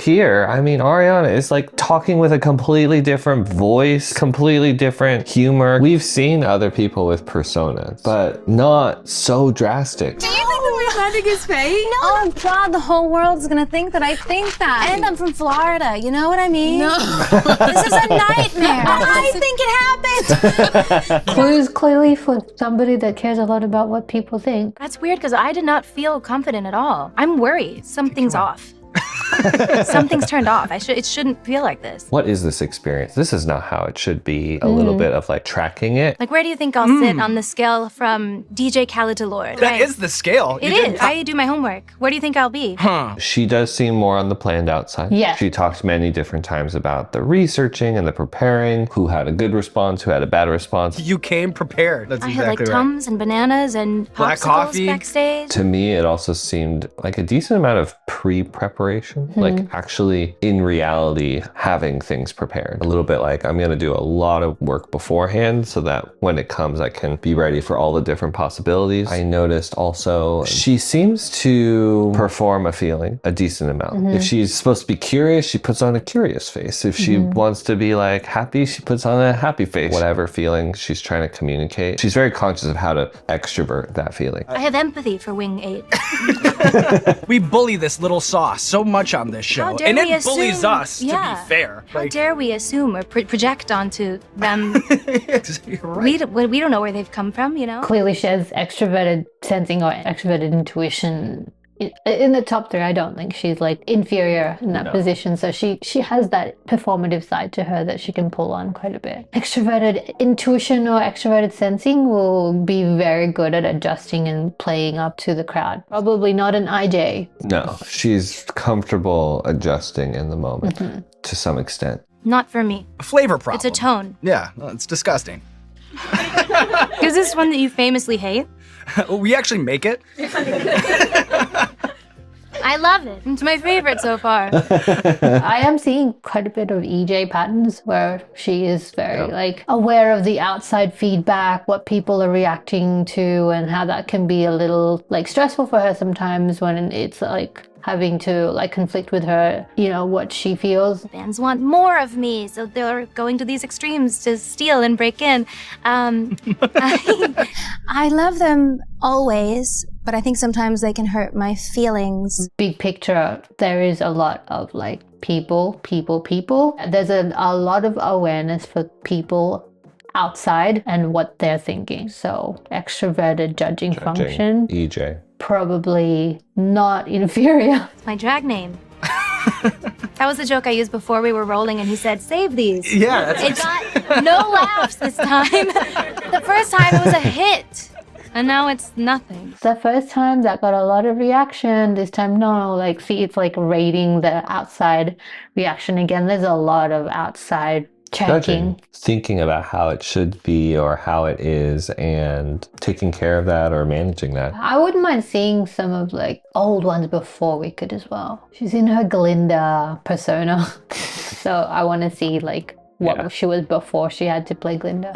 Here, I mean, Ariana is like talking with a completely different voice, completely different humor. We've seen other people with personas, but not so drastic. Do you think that we're planting his fate? No. Oh God, the whole world's gonna think that I think that. And I'm from Florida, you know what I mean? No. This is a nightmare. I think it happened. Clues clearly for somebody that cares a lot about what people think. That's weird because I did not feel confident at all. I'm worried. Something's off. Something's turned off. It shouldn't feel like this. What is this experience? This is not how it should be. A little bit of like tracking it. Like, where do you think I'll sit on the scale from DJ Khaled to Lord? That is the scale. It is. I do my homework. Where do you think I'll be? She does seem more on the planned out side. Yeah. She talks many different times about the researching and the preparing, who had a good response, who had a bad response. You came prepared. That's I exactly had like Tums and bananas and Black popsicles coffee. backstage. To me, it also seemed like a decent amount of pre-preparation, like actually in reality having things prepared. A little bit like I'm gonna do a lot of work beforehand so that when it comes, I can be ready for all the different possibilities. I noticed also she seems to perform a feeling a decent amount. If she's supposed to be curious, she puts on a curious face. If she wants to be like happy, she puts on a happy face. Whatever feeling she's trying to communicate, she's very conscious of how to extrovert that feeling. I have empathy for Wing 8. We bully this little sauce so much on this show. How dare And we it bullies assume- us, to Yeah. be fair. How dare we assume or project onto them? You're right. We don't know where they've come from, you know? Clearly she has extroverted sensing or extroverted intuition. In the top three, I don't think she's like inferior in that position. So she has that performative side to her that she can pull on quite a bit. Extroverted intuition or extroverted sensing will be very good at adjusting and playing up to the crowd. Probably not an IJ. No, she's comfortable adjusting in the moment to some extent. Not for me. A flavor problem. It's a tone. Yeah, well, it's disgusting. Is this one that you famously hate? We actually make it. I love it. It's my favorite so far. I am seeing quite a bit of EJ patterns where she is very like aware of the outside feedback, what people are reacting to, and how that can be a little like stressful for her sometimes when it's like having to like conflict with her, you know, what she feels. Fans want more of me, so they're going to these extremes to steal and break in. I love them always, but I think sometimes they can hurt my feelings. Big picture, there is a lot of like people. There's a lot of awareness for people outside and what they're thinking. So extroverted judging function, EJ. probably not inferior. It's my drag name. That was the joke I used before we were rolling, and he said, "Save these." Yeah, that's It got no laughs this time. The first time it was a hit, and now it's nothing. The first time that got a lot of reaction, this time no. Like, see, it's like rating the outside reaction again. There's a lot of outside checking. Thinking about how it should be or how it is and taking care of that or managing that. I wouldn't mind seeing some of like old ones before Wicked as well. She's in her Glinda persona. So I want to see like what she was before she had to play Glinda.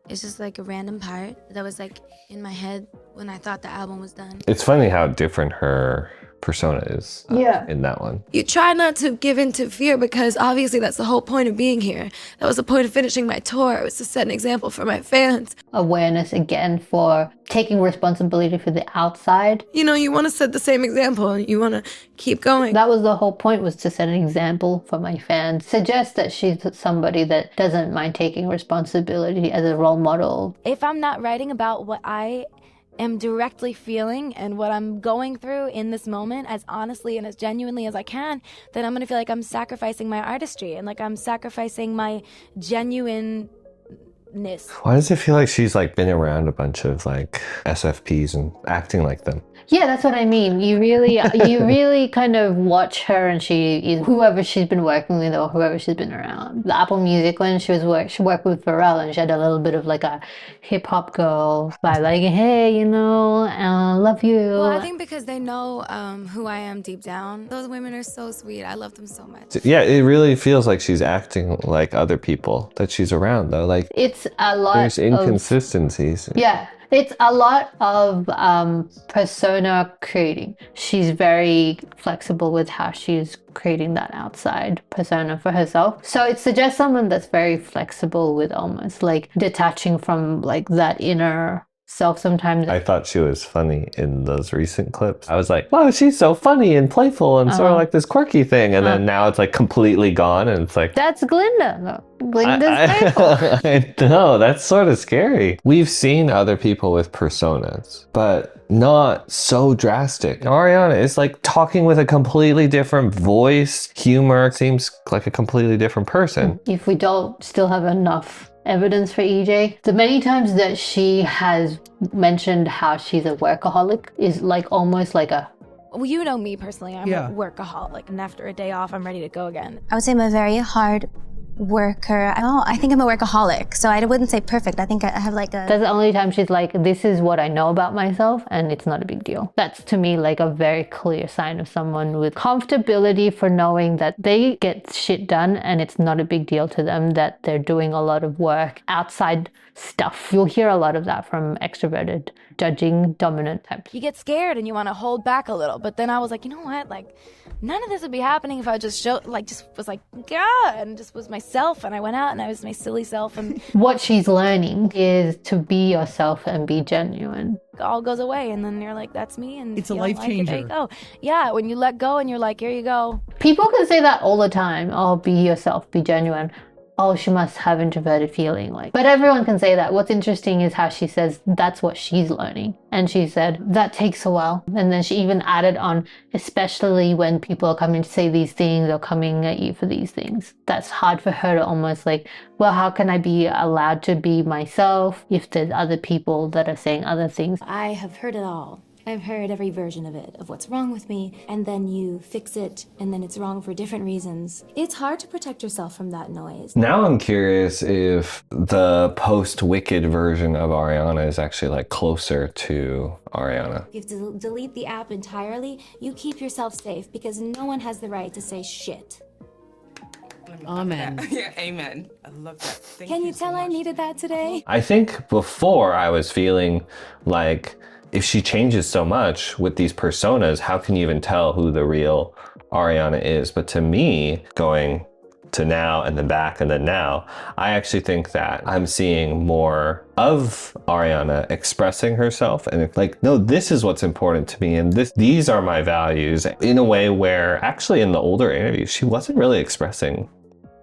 It's just like a random part that was like in my head when I thought the album was done. It's funny how different her persona is in that one. You try not to give in to fear because obviously that's the whole point of being here. That was the point of finishing my tour. It was to set an example for my fans. Awareness again for taking responsibility for the outside. You know, you want to set the same example and you want to keep going. That was the whole point, was to set an example for my fans. Suggest that she's somebody that doesn't mind taking responsibility as a role model. If I'm not writing about what I am directly feeling and what I'm going through in this moment as honestly and as genuinely as I can, then I'm gonna feel like I'm sacrificing my artistry and like I'm sacrificing my genuineness. Why does it feel like she's like been around a bunch of like SFPs and acting like them? Yeah, that's what I mean. You really kind of watch her, and she is whoever she's been working with or whoever she's been around. The Apple Music one, she worked with Pharrell, and she had a little bit of like a hip hop girl vibe, like, hey, you know, love you. Well, I think because they know who I am deep down. Those women are so sweet. I love them so much. Yeah, it really feels like she's acting like other people that she's around though. Like it's a lot. There's inconsistencies. Yeah. It's a lot of persona creating. She's very flexible with how she's creating that outside persona for herself. So it suggests someone that's very flexible with almost like detaching from like that inner self sometimes. I thought she was funny in those recent clips. I was like, wow, she's so funny and playful and sort of like this quirky thing. And then now it's like completely gone and it's like... That's Glinda. Glinda's playful. I know, that's sort of scary. We've seen other people with personas, but not so drastic. Ariana is like talking with a completely different voice, humor, seems like a completely different person. If we don't still have enough evidence for EJ, the many times that she has mentioned how she's a workaholic is like almost like a... Well, you know me personally, I'm a workaholic, and after a day off, I'm ready to go again. I would say I'm a very hard worker. I think I'm a workaholic, so I wouldn't say perfect. I think I have like a... That's the only time she's like, this is what I know about myself, and it's not a big deal. That's to me like a very clear sign of someone with comfortability for knowing that they get shit done and it's not a big deal to them, that they're doing a lot of work outside stuff. You'll hear a lot of that from extroverted, judging, dominant types. You get scared and you want to hold back a little, but then I was like, you know what, like none of this would be happening if I just was like, yeah, and just was myself, and I went out and I was my silly self. And what she's learning is to be yourself and be genuine. It all goes away, and then you're like, that's me, and it's a life changer. There you go. Yeah, when you let go and you're like, here you go. People can say that all the time. Oh, be yourself, be genuine. Oh, she must have introverted feeling, like, but everyone can say that. What's interesting is how she says that's what she's learning. And she said that takes a while. And then she even added on, especially when people are coming to say these things or coming at you for these things. That's hard for her to almost like, well, how can I be allowed to be myself if there's other people that are saying other things? I have heard it all. I've heard every version of it, of what's wrong with me, and then you fix it, and then it's wrong for different reasons. It's hard to protect yourself from that noise. Now I'm curious if the post-Wicked version of Ariana is actually like closer to Ariana. If you delete the app entirely, you keep yourself safe because no one has the right to say shit. Amen. Yeah, amen. I love that. Can you tell I needed that today? I think before I was feeling like, if she changes so much with these personas, how can you even tell who the real Ariana is? But to me, going to now and then back and then now, I actually think that I'm seeing more of Ariana expressing herself and it's like, no, this is what's important to me and these are my values, in a way where actually in the older interviews, she wasn't really expressing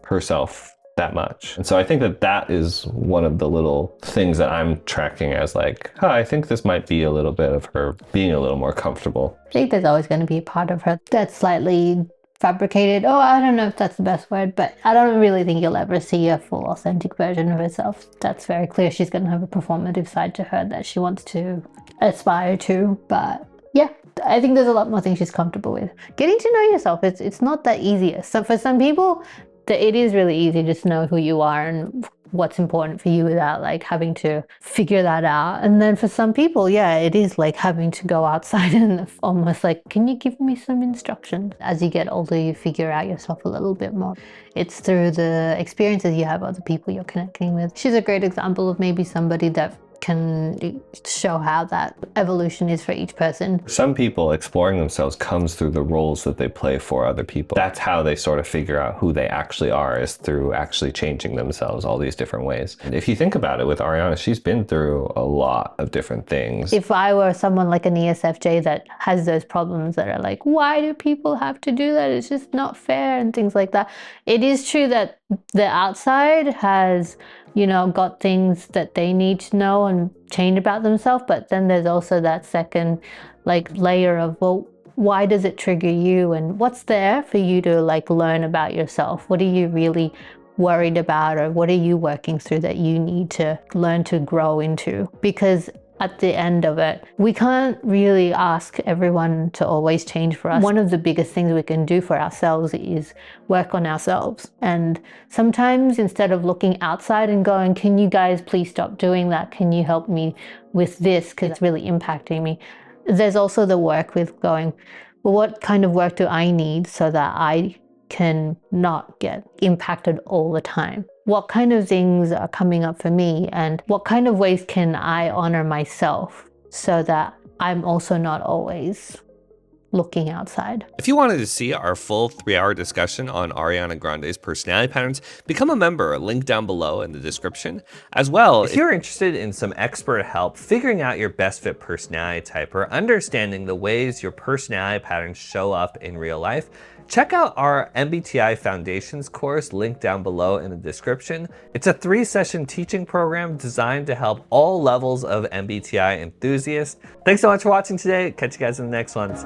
herself that much. And so I think that that is one of the little things that I'm tracking as like, oh, I think this might be a little bit of her being a little more comfortable. I think there's always going to be a part of her that's slightly fabricated. Oh, I don't know if that's the best word, but I don't really think you'll ever see a full authentic version of herself. That's very clear. She's going to have a performative side to her that she wants to aspire to. But yeah, I think there's a lot more things she's comfortable with. Getting to know yourself, it's not that easy. So for some people, it is really easy just to know who you are and what's important for you without like having to figure that out. And then for some people, yeah, it is like having to go outside and almost like, can you give me some instructions? As you get older, you figure out yourself a little bit more. It's through the experiences you have, other people you're connecting with. She's a great example of maybe somebody that can show how that evolution is for each person. Some people exploring themselves comes through the roles that they play for other people. That's how they sort of figure out who they actually are, is through actually changing themselves all these different ways. And if you think about it with Ariana, she's been through a lot of different things. If I were someone like an ESFJ that has those problems that are like, why do people have to do that? It's just not fair and things like that. It is true that the outside has, you know, got things that they need to know and change about themselves. But then there's also that second like layer of, well, why does it trigger you? And what's there for you to like learn about yourself? What are you really worried about? Or what are you working through that you need to learn to grow into? Because at the end of it, we can't really ask everyone to always change for us. One of the biggest things we can do for ourselves is work on ourselves. And sometimes instead of looking outside and going, can you guys please stop doing that? Can you help me with this? Because it's really impacting me. There's also the work with going, well, what kind of work do I need so that I can not get impacted all the time? what kind of things are coming up for me and what kind of ways can I honor myself so that I'm also not always looking outside. If you wanted to see our full 3-hour discussion on Ariana Grande's personality patterns, become a member, link down below in the description. As well, if you're interested in some expert help figuring out your best fit personality type or understanding the ways your personality patterns show up in real life, check out our MBTI Foundations course, linked down below in the description. It's a 3-session teaching program designed to help all levels of MBTI enthusiasts. Thanks so much for watching today. Catch you guys in the next ones.